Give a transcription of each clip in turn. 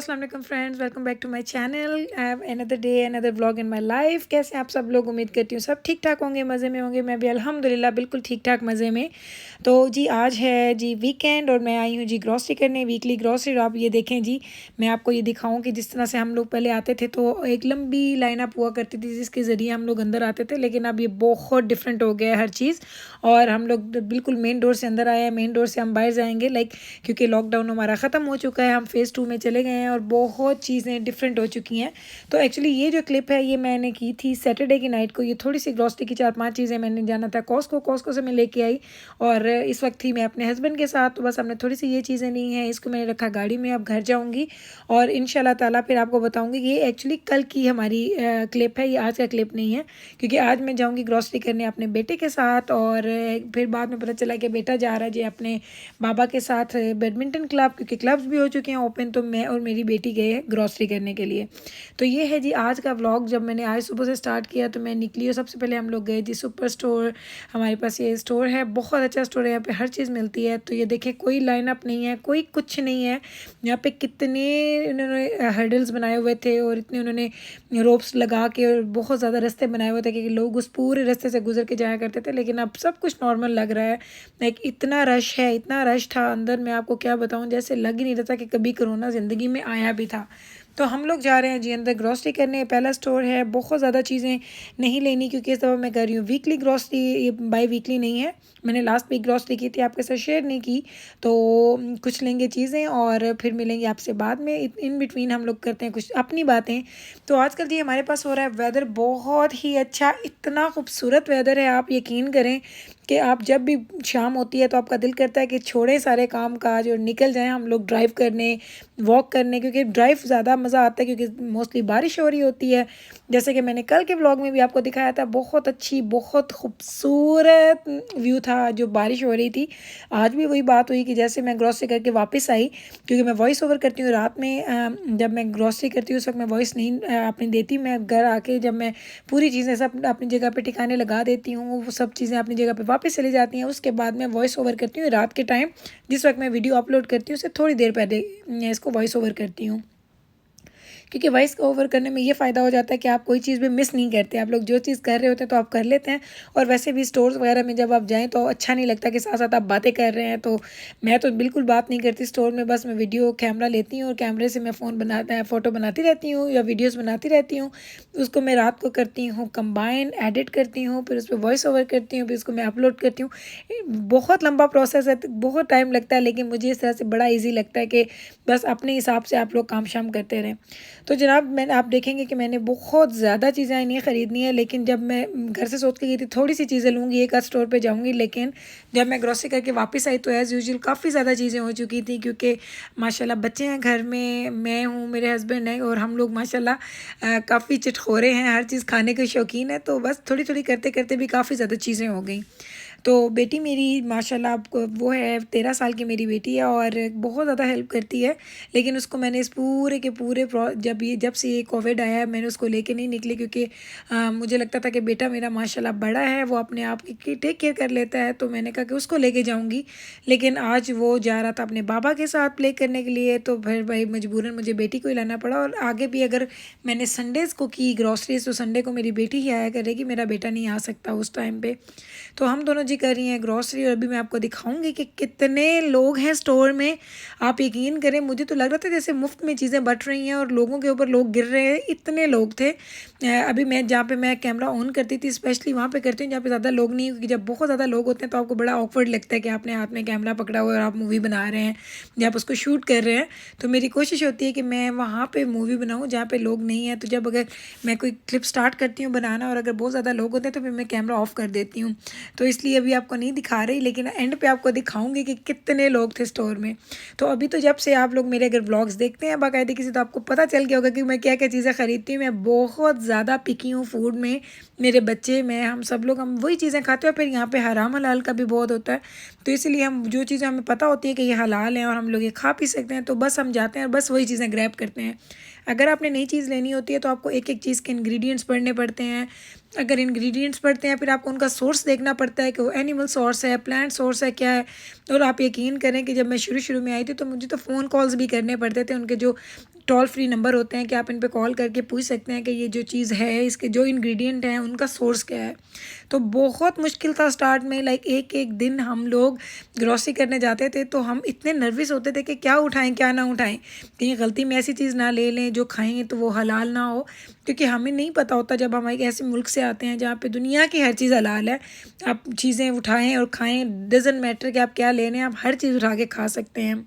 अस्सलाम वालेकुम friends, welcome back to my channel. I have another day another vlog in my life. कैसे हैं आप सब लोग? उम्मीद करती हूँ सब ठीक ठाक होंगे, मज़े में होंगे। मैं भी अल्हम्दुलिल्लाह बिल्कुल ठीक ठाक मज़े में। तो जी आज है जी वीकेंड और मैं आई हूँ जी ग्रॉसरी करने, वीकली ग्रॉसरी। आप ये देखें जी, मैं आपको ये दिखाऊँ कि जिस तरह से हम लोग पहले आते थे तो एक लंबी लाइन अप हुआ करती थी जिसके ज़रिए हम लोग अंदर आते थे, लेकिन अब ये बहुत डिफरेंट हो गया है हर चीज़। और हम लोग बिल्कुल मेन डोर से अंदर आए हैं, मेन डोर से हम बाहर जाएंगे क्योंकि लॉकडाउन हमारा ख़त्म हो चुका है, हम फ़ेज़ 2 में चले गए हैं और बहुत चीज़ें डिफरेंट हो चुकी हैं। तो एक्चुअली ये जो क्लिप है ये मैंने की थी सैटरडे की नाइट को। ये थोड़ी सी ग्रॉसरी की 4-5 चीज़ें मैंने जाना था कॉस्को से मैं लेके आई और इस वक्त थी मैं अपने हस्बैंड के साथ। तो बस हमने थोड़ी सी ये चीज़ें ली हैं, इसको मैंने रखा गाड़ी में। अब घर जाऊँगी और इंशाल्लाह ताला फिर आपको बताऊँगी। ये एक्चुअली कल की हमारी क्लिप है, ये आज का क्लिप नहीं है, क्योंकि आज मैं जाऊँगी ग्रॉसरी करने अपने बेटे के साथ। और फिर बाद में पता चला कि बेटा जा रहा है जी अपने बाबा के साथ बैडमिंटन क्लब, क्योंकि क्लब्स भी हो चुके हैं ओपन। तो मैं और मेरी बेटी गए हैं ग्रॉसरी करने के लिए। तो ये है जी आज का व्लॉग। जब मैंने आज सुबह से स्टार्ट किया तो मैं निकली और सबसे पहले हम लोग गए जी सुपर स्टोर। हमारे पास ये स्टोर है, बहुत अच्छा स्टोर है, यहाँ पे हर चीज़ मिलती है। तो ये देखें, कोई लाइनअप नहीं है, कोई कुछ नहीं है। यहाँ पे कितने इन्होंने हर्डल्स बनाए हुए थे और इतने उन्होंने रोप्स लगा के और बहुत ज़्यादा रास्ते बनाए हुए थे कि लोग उस पूरे रास्ते से गुजर के जाया करते थे। लेकिन अब सब कुछ नॉर्मल लग रहा है। लाइक इतना रश है, इतना रश था अंदर, मैं आपको क्या बताऊं, जैसे लग ही नहीं रहा था कि कभी कोरोना ज़िंदगी में आया भी था। तो हम लोग जा रहे हैं जी अंदर ग्रॉसरी करने। पहला स्टोर है, बहुत ज़्यादा चीज़ें नहीं लेनी क्योंकि इस दफ़ा मैं कर रही हूँ वीकली ग्रॉसरी, ये बाई वीकली नहीं है। मैंने लास्ट वीक ग्रॉसरी की थी, आपके साथ शेयर नहीं की। तो कुछ लेंगे चीज़ें और फिर मिलेंगे आपसे बाद में। इन बिटवीन हम लोग करते हैं कुछ अपनी बातें। तो आजकल जी हमारे पास हो रहा है वेदर बहुत ही अच्छा, इतना खूबसूरत वेदर है, आप यकीन करें कि आप जब भी शाम होती है तो आपका दिल करता है कि छोड़े सारे काम काज और निकल जाएं हम लोग ड्राइव करने, वॉक करने। क्योंकि ड्राइव ज़्यादा मज़ा आता है क्योंकि मोस्टली बारिश हो रही होती है। जैसे कि मैंने कल के व्लॉग में भी आपको दिखाया था, बहुत अच्छी बहुत खूबसूरत व्यू था जो बारिश हो रही थी। आज भी वही बात हुई कि जैसे मैं ग्रॉसरी करके वापस आई, क्योंकि मैं वॉइस ओवर करती हूँ रात में। जब मैं ग्रॉसरी करती हूँ उस वक्त मैं वॉइस नहीं अपनी देती। मैं घर आके जब मैं पूरी चीज़ें सब अपनी जगह पे ठिकाने लगा देती हूँ, वो सब चीज़ें अपनी जगह पे वापस चली जाती हैं। उसके बाद मैं वॉइस ओवर करती हूँ रात के टाइम, जिस वक्त मैं वीडियो अपलोड करती हूँ उससे थोड़ी देर पहले मैं इसको वॉइस ओवर करती हूँ। क्योंकि वॉइस ओवर करने में ये फ़ायदा हो जाता है कि आप कोई चीज़ भी मिस नहीं करते। आप लोग जो चीज़ कर रहे होते हैं तो आप कर लेते हैं। और वैसे भी स्टोर्स वगैरह में जब आप जाएँ तो अच्छा नहीं लगता कि साथ साथ आप बातें कर रहे हैं। तो मैं तो बिल्कुल बात नहीं करती स्टोर में, बस मैं वीडियो कैमरा लेती हूँ और कैमरे से मैं फ़ोटो बनाती रहती हूँ या वीडियोज़ बनाती रहती हूँ। उसको मैं रात को करती हूँ कंबाइन, एडिट करती हूँ, फिर उस पर वॉइस ओवर करती हूँ, फिर उसको मैं अपलोड करती हूँ। बहुत लंबा प्रोसेस है, बहुत टाइम लगता है, लेकिन मुझे इस तरह से बड़ा ईजी लगता है कि बस अपने हिसाब से आप लोग काम शाम करते रहें। तो जनाब आप देखेंगे कि मैंने बहुत ज़्यादा चीज़ें नहीं ख़रीदनी है, लेकिन जब मैं घर से सोच के गई थी थोड़ी सी चीज़ें लूँगी, एक आध स्टोर पे जाऊँगी, लेकिन जब मैं ग्रॉसरी करके वापस आई तो एज़ यूजुअल काफ़ी ज़्यादा चीज़ें हो चुकी थी। क्योंकि माशाल्लाह बच्चे हैं घर में, मैं हूँ, मेरे हस्बैंड हैं और हम लोग माशाल्लाह काफ़ी चिटखोरे हैं, हर चीज़ खाने के शौकीन है। तो बस थोड़ी थोड़ी करते करते भी काफ़ी ज़्यादा चीज़ें हो गई। तो बेटी मेरी माशाल्लाह आपको वो है 13 साल की मेरी बेटी है और बहुत ज़्यादा हेल्प करती है। लेकिन उसको मैंने इस पूरे के पूरे जब से ये कोविड आया है मैंने उसको लेके नहीं निकली, क्योंकि मुझे लगता था कि बेटा मेरा माशाल्लाह बड़ा है, वो अपने आप की टेक केयर कर लेता है। तो मैंने कहा कि उसको लेके जाऊँगी, लेकिन आज वो जा रहा था अपने बाबा के साथ प्ले करने के लिए। तो फिर भाई मजबूरन मुझे बेटी को ही लाना पड़ा। और आगे भी अगर मैंने संडेज़ को की ग्रॉसरीज तो संडे को मेरी बेटी ही आया करेगी, मेरा बेटा नहीं आ सकता उस टाइम पे। तो हम दोनों जी कर रही हैं ग्रॉसरी और अभी मैं आपको दिखाऊंगी कि कितने लोग हैं स्टोर में। आप यकीन करें, मुझे तो लग रहा था जैसे मुफ्त में चीज़ें बट रही हैं और लोगों के ऊपर लोग गिर रहे हैं, इतने लोग थे। अभी मैं जहाँ पे मैं कैमरा ऑन करती थी स्पेशली वहाँ पे करती हूँ जहाँ पे ज़्यादा लोग नहीं, क्योंकि जब बहुत ज़्यादा लोग होते हैं तो आपको बड़ा ऑकवर्ड लगता है कि आपने हाथ में कैमरा पकड़ा हुआ है और आप मूवी बना रहे हैं या आप उसको शूट कर रहे हैं। तो मेरी कोशिश होती है कि मैं वहाँ पर मूवी बनाऊँ जहाँ पर लोग नहीं हैं। तो जब अगर मैं कोई क्लिप स्टार्ट करती हूँ बनाना और अगर बहुत ज़्यादा लोग होते हैं तो फिर मैं कैमरा ऑफ कर देती हूँ। तो इसलिए अभी आपको नहीं दिखा रही, लेकिन एंड पे आपको दिखाऊंगी कि कितने लोग थे स्टोर में। तो अभी तो जब से आप लोग मेरे अगर व्लॉग्स देखते हैं बाकायदे किसी, तो आपको पता चल गया होगा कि मैं क्या क्या चीज़ें ख़रीदती हूँ। मैं बहुत ज़्यादा पिकी हूँ फूड में। मेरे बच्चे, मैं, हम सब लोग हम वही चीज़ें खाते हैं। फिर यहाँ पे हराम हलाल का भी बहुत होता है, तो इसलिए हम जो चीज़ें हमें पता होती है कि ये हलाल है और हम लोग ये खा पी सकते हैं तो बस हम जाते हैं और बस वही चीज़ें ग्रैब करते हैं। अगर आपने नई चीज़ लेनी होती है तो आपको एक एक चीज़ के इंग्रेडिएंट्स पढ़ने पड़ते हैं, अगर इंग्रेडिएंट्स पढ़ते हैं, फिर आपको उनका सोर्स देखना पड़ता है कि वो एनिमल सोर्स है, प्लांट सोर्स है, क्या है। और आप यकीन करें कि जब मैं शुरू शुरू में आई थी तो मुझे तो फ़ोन कॉल्स भी करने पड़ते थे। उनके जो टोल फ्री नंबर होते हैं कि आप इन पे कॉल करके पूछ सकते हैं कि ये जो चीज़ है, इसके जो इंग्रेडिएंट हैं उनका सोर्स क्या है। तो बहुत मुश्किल था स्टार्ट में, लाइक एक एक दिन हम लोग ग्रॉसरी करने जाते थे तो हम इतने नर्वस होते थे कि क्या उठाएं क्या ना उठाएं, कहीं गलती में ऐसी चीज़ ना ले लें जो खाएंगे तो वो हलाल ना हो। क्योंकि हमें नहीं पता होता जब हम एक ऐसे मुल्क से आते हैं जहाँ पे दुनिया की हर चीज़ हलाल है, आप चीज़ें उठाएं और खाएं, डजेंट मैटर कि आप क्या ले रहे हैं, आप हर चीज़ उठा के खा सकते हैं।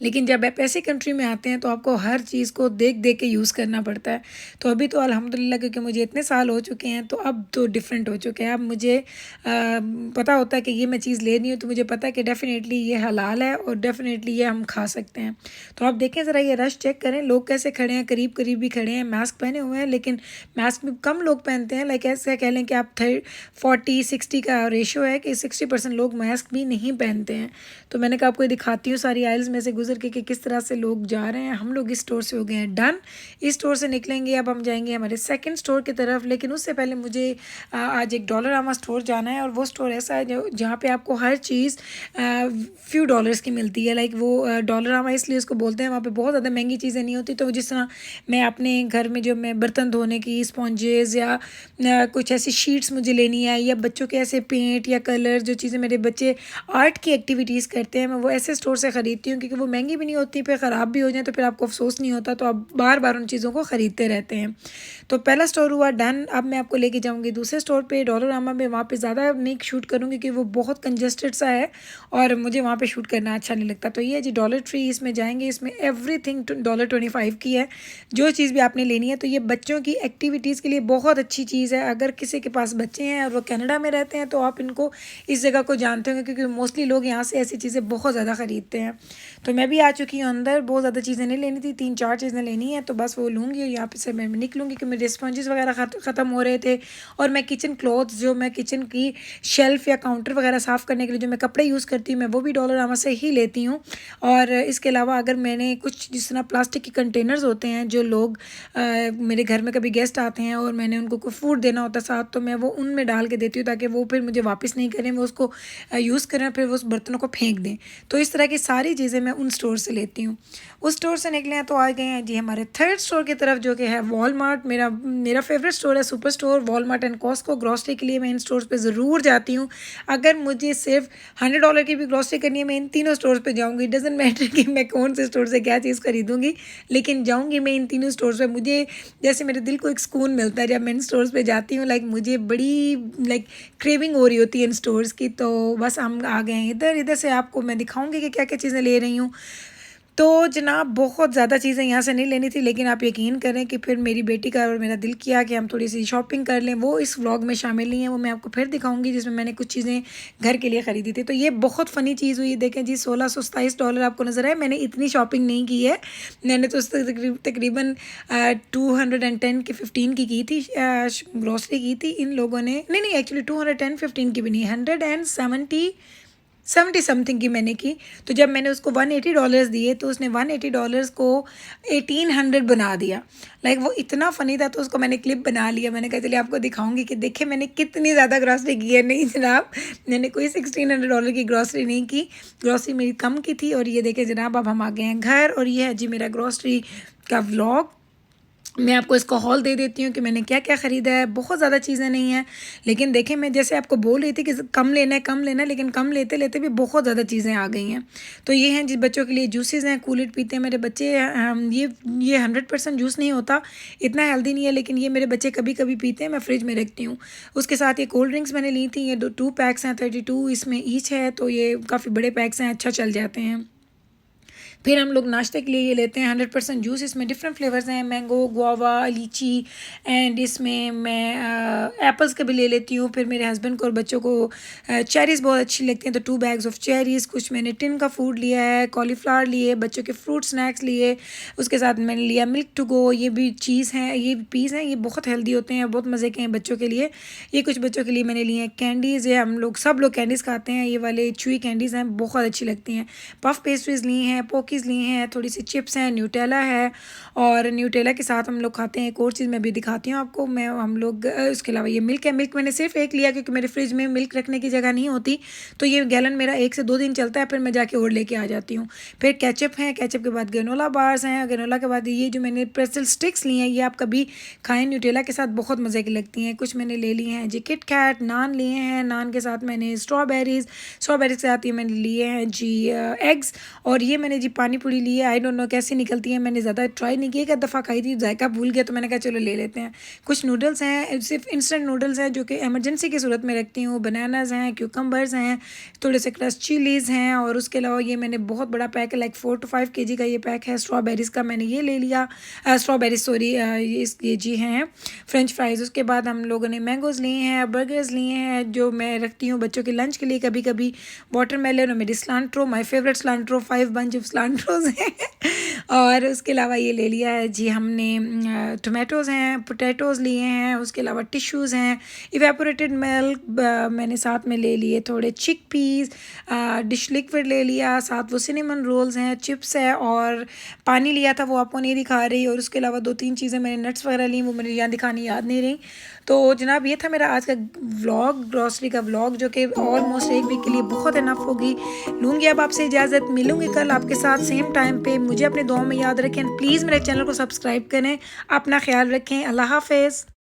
लेकिन जब आप ऐसी कंट्री में आते हैं तो आपको हर चीज़ को देख देख के यूज़ करना पड़ता है। तो अभी तो अल्हम्दुलिल्लाह, क्योंकि मुझे इतने साल हो चुके हैं तो अब तो डिफरेंट हो चुके हैं। अब मुझे पता होता है कि ये मैं चीज़ ले रही हूँ तो मुझे पता है कि डेफ़िनेटली ये हलाल है और डेफ़िनेटली ये हम खा सकते हैं। तो आप देखें ज़रा, ये रश चेक करें, लोग कैसे खड़े हैं, करीब करीब भी खड़े हैं, मास्क पहने हुए हैं, लेकिन मास्क भी कम लोग पहनते हैं। लाइक ऐसे कह लें कि आप 40-60 का रेशो है कि 60% लोग मास्क भी नहीं पहनते हैं। तो मैंने कहा आपको दिखाती हूँ सारी आइल्स में से गुजर के कि किस तरह से लोग जा रहे हैं। हम लोग इस स्टोर से हो गए हैं डन, इस स्टोर से निकलेंगे, अब हम जाएंगे हमारे सेकंड स्टोर की तरफ। लेकिन उससे पहले मुझे आज एक डॉलरामा स्टोर जाना है, और वो स्टोर ऐसा है जो जहाँ पे आपको हर चीज़ फ्यू डॉलर्स की मिलती है। लाइक वो डॉलरामा इसलिए उसको बोलते हैं, वहाँ पे बहुत ज़्यादा महंगी चीज़ें नहीं होती। तो जिस तरह मैं अपने घर में जो मैं बर्तन धोने की स्पॉन्जेस या कुछ ऐसी शीट्स मुझे लेनी है, या बच्चों के ऐसे पेंट या कलर, जो चीज़ें मेरे बच्चे आर्ट की एक्टिविटीज़ करते हैं, मैं वो ऐसे स्टोर से ख़रीदती हूँ क्योंकि वो महंगी भी नहीं होती, फिर ख़राब भी हो जाए तो फिर आपको अफसोस नहीं होता, तो आप बार बार उन चीज़ों को ख़रीदते रहते हैं। तो पहला स्टोर हुआ डन। अब मैं आपको लेके जाऊँगी दूसरे स्टोर पे, डॉलरामा में। वहाँ पे ज़्यादा नहीं शूट करूँगी क्योंकि वो बहुत कंजस्टेड सा है और मुझे वहाँ पे शूट करना अच्छा नहीं लगता। तो ये है जी डॉलर ट्री, इसमें जाएंगे। इसमें एवरीथिंग $25 की है, जो चीज़ भी आपने लेनी है। तो ये बच्चों की एक्टिविटीज़ के लिए बहुत अच्छी चीज़ है। अगर किसी के पास बच्चे हैं और वो कनाडा में रहते हैं तो आप इनको इस जगह को जानते होंगे, क्योंकि मोस्टली लोग यहाँ से ऐसी चीज़ें बहुत ज़्यादा ख़रीदते हैं। तो मैं भी आ चुकी हूँ अंदर। बहुत ज़्यादा चीज़ें नहीं लेनी थी, 3-4 चीज़ें लेनी है, तो बस वो लूँगी और यहाँ पे से मैं निकलूँगी कि मेरे स्पंजेस वगैरह ख़त्म हो रहे थे। और मैं किचन क्लॉथ्स, जो मैं किचन की शेल्फ़ या काउंटर वगैरह साफ़ करने के लिए जो मैं कपड़े यूज़ करती हूँ, मैं वो भी डॉलरामा से ही लेती हूँ। और इसके अलावा अगर मैंने कुछ जिस तरह प्लास्टिक के कंटेनर्स होते हैं, जो लोग मेरे घर में कभी गेस्ट आते हैं और मैंने उनको कोई फूड देना होता है साथ, तो मैं वो उनमें डाल के देती हूँ ताकि वो फिर मुझे वापस नहीं करें, वो उसको यूज़ करें फिर वो उस बर्तनों को फेंक दें। तो इस तरह की सारी चीज़ें मैं उन स्टोर से लेती हूँ। उस स्टोर से निकले हैं तो आ गए हैं जी हमारे थर्ड स्टोर की तरफ, जो कि है वॉलमार्ट। मेरा फेवरेट स्टोर है super store, Walmart and Costco. Grocery के लिए मैं इन स्टोर्स पे ज़रूर जाती हूँ। अगर मुझे सिर्फ $100 की भी ग्रॉसरी करनी है, मैं इन तीनों स्टोर्स पे जाऊँगी। डजेंट मैटर कि मैं कौन से स्टोर से क्या चीज़ खरीदूँगी, लेकिन जाऊँगी मैं इन तीनों स्टोर्स पे। मुझे जैसे मेरे दिल को एक सुकून मिलता है जब मैं इन स्टोर्स पे जाती हूँ। लाइक मुझे बड़ी क्रेविंग हो रही होती है इन स्टोर्स की। तो बस हम आ गए हैं इधर। इधर से आपको मैं दिखाऊंगी कि क्या क्या चीज़ें ले रही हूँ। तो जनाब बहुत ज़्यादा चीज़ें यहाँ से नहीं लेनी थी, लेकिन आप यकीन करें कि फिर मेरी बेटी का और मेरा दिल किया कि हम थोड़ी सी शॉपिंग कर लें। वो इस व्लॉग में शामिल नहीं है, वो मैं आपको फिर दिखाऊंगी, जिसमें मैंने कुछ चीज़ें घर के लिए ख़रीदी थी। तो ये बहुत फ़नी चीज़ हुई। देखें जी, $1627 आपको नज़र आए। मैंने इतनी शॉपिंग नहीं की है, मैंने तो तकरीबन 210 की 15 की थी, ग्रॉसरी की थी। इन लोगों ने नहीं एक्चुअली 210-15 की भी नहीं, 170 समथिंग की मैंने की। तो जब मैंने उसको $180 दिए तो उसने $180 को 1800 बना दिया। लाइक वो इतना फ़नी था, तो उसको मैंने क्लिप बना लिया। मैंने कहा चलिए आपको दिखाऊंगी कि देखिए मैंने कितनी ज़्यादा ग्रॉसरी की है। नहीं जनाब, मैंने कोई $1600 की ग्रॉसरी नहीं की, ग्रॉसरी मेरी कम की थी। और ये देखें जनाब, अब हम आ गए हैं घर, और ये है जी मेरा ग्रॉसरी का व्लॉग। मैं आपको इसका हॉल दे देती हूँ कि मैंने क्या क्या ख़रीदा है। बहुत ज़्यादा चीज़ें नहीं हैं, लेकिन देखें मैं जैसे आपको बोल रही थी कि कम लेना है, लेकिन कम लेते लेते भी बहुत ज़्यादा चीज़ें आ गई हैं। तो ये हैं जिस बच्चों के लिए जूसेस हैं, कूलेट पीते हैं मेरे बच्चे। ये 100% जूस नहीं होता, इतना हेल्दी नहीं है, लेकिन ये मेरे बच्चे कभी कभी पीते हैं, मैं फ्रिज में रखती हूँ। उसके साथ ये कोल्ड ड्रिंक्स मैंने ली थी, ये 2 पैक्स हैं, 32 इसमें ईच है, तो ये काफ़ी बड़े पैक्स हैं, अच्छा चल जाते हैं। फिर हम लोग नाश्ते के लिए ये लेते हैं 100% जूस। इसमें डिफरेंट फ्लेवर्स हैं, मैंगो, गुआवा, लीची, एंड इसमें मैं एप्पल्स के भी ले लेती हूँ। फिर मेरे हस्बैंड को और बच्चों को चेरीज़ बहुत अच्छी लगती हैं, तो 2 बैग्स ऑफ चेरीज़। कुछ मैंने टिन का फूड लिया है, कॉलीफ्लावर लिए, बच्चों के फ्रूट स्नैक्स लिए। उसके साथ मैंने लिया मिल्क टू गो, ये भी चीज़ हैं, ये पीस हैं, ये बहुत हेल्दी होते हैं, बहुत मज़े के हैं बच्चों के लिए। ये कुछ बच्चों के लिए मैंने लिए हैं कैंडीज़। ये हम लोग सब लोग कैंडीज़ खाते हैं, ये वाले चुई कैंडीज़ हैं, बहुत अच्छी लगती हैं। पफ पेस्ट्रीज़ ली हैं, पोकी कुकीज़ लिए हैं, थोड़ी सी चिप्स हैं, न्यूटेला है, और न्यूटेला के साथ हम लोग खाते हैं एक और चीज़ मैं भी दिखाती हूँ आपको। हम लोग उसके अलावा ये मिल्क है। मिल्क मैंने सिर्फ एक लिया क्योंकि मेरे फ्रिज में मिल्क रखने की जगह नहीं होती, तो ये गैलन मेरा 1 से 2 दिन चलता है, फिर मैं जाके और लेके आ जाती हूँ। फिर केचप है, केचप के बाद ग्रेनोला बार्स हैं, ग्रेनोला के बाद ये जो मैंने प्रेटज़ल स्टिक्स लिए हैं, ये आप कभी खाएं, न्यूटेला के साथ बहुत मज़े की लगती हैं। कुछ मैंने ले लिए हैं जी किट कैट, नान लिए हैं, नान के साथ मैंने स्ट्रॉबेरीज़ के साथ ये मैंने लिए हैं जी एग्स, और ये मैंने जी पानी पूरी ली है। आई डोंट नो कैसी निकलती है, मैंने ज़्यादा ट्राई नहीं किया, एक दफ़ा खाई थी, जायका भूल गया, तो मैंने कहा चलो ले लेते हैं। कुछ नूडल्स हैं, सिर्फ इंस्टेंट नूडल्स हैं जो कि एमरजेंसी की सूरत में रखती हूँ। बनानाज़ हैं, क्यूकम्बर्स हैं, थोड़े से क्रश चिलीज़ हैं, और उसके अलावा ये मैंने बहुत बड़ा पैक है, लाइक 4 to 5 kg का ये पैक है स्ट्रॉबेरीज़ का, मैंने ये ले लिया। स्ट्रॉबेरीज सॉरी, ये जी हैं फ्रेंच फ्राइज़। उसके बाद हम लोगों ने मैंगोज़ लिए हैं, बर्गर्स लिए हैं जो मैं रखती हूँ बच्चों के लंच के लिए कभी कभी, वाटरमेलन, और मेरी स्लांट्रो, माय फेवरेट स्लांट्रो, 5 bunch ऑफ स्लांट्रोज हैं और उसके अलावा ये ले लिया है जी हमने टोमेटोज़ हैं, पोटैटोज़ लिए हैं, उसके अलावा टिश्यूज़ हैं, इवेपोरेटेड मिल्क मैंने साथ में ले लिए, थोड़े चिक पीस, डिश लिक्विड ले लिया, साथ वो सिनेमन रोल्स हैं, चिप्स है, और पानी लिया था वो आपको नहीं दिखा रही, और उसके अलावा 2-3 चीज़ें मैंने नट्स वगैरह ली, वो मैंने यहाँ दिखानी याद नहीं रही। तो जनाब ये था मेरा आज का व्लॉग, ग्रॉसरी का व्लॉग, जो कि ऑलमोस्ट एक वीक के लिए बहुत इनफ होगी। लूँगी अब आपसे इजाज़त, मिलूँगी कल आपके साथ सेम टाइम पे। मुझे अपने दुआ में याद रखें, प्लीज़ मेरे चैनल को सब्सक्राइब करें, अपना ख्याल रखें, अल्लाह हाफ़िज़।